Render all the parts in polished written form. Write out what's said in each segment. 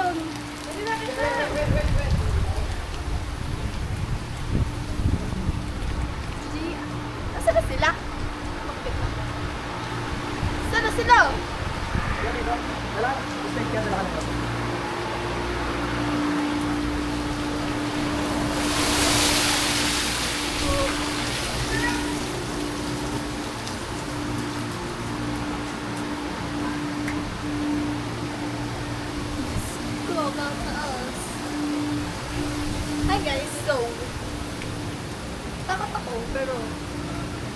yun. Dali natin na. Nasaan na sila? Bakit? Saan na sila? Go about us. Hi guys, so takot ako pero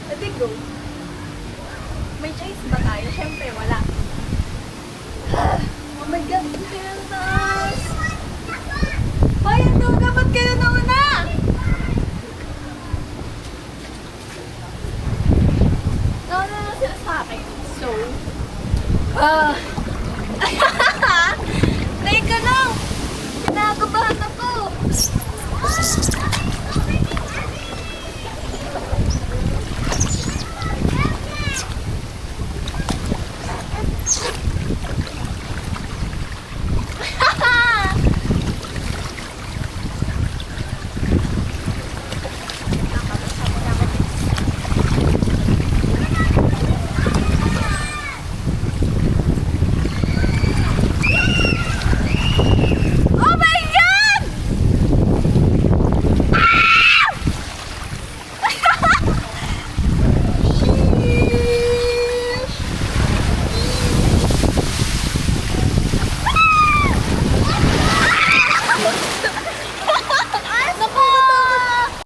let's go. May choice ba tayo? Siyempre wala. Oh my god, hindi na tayo.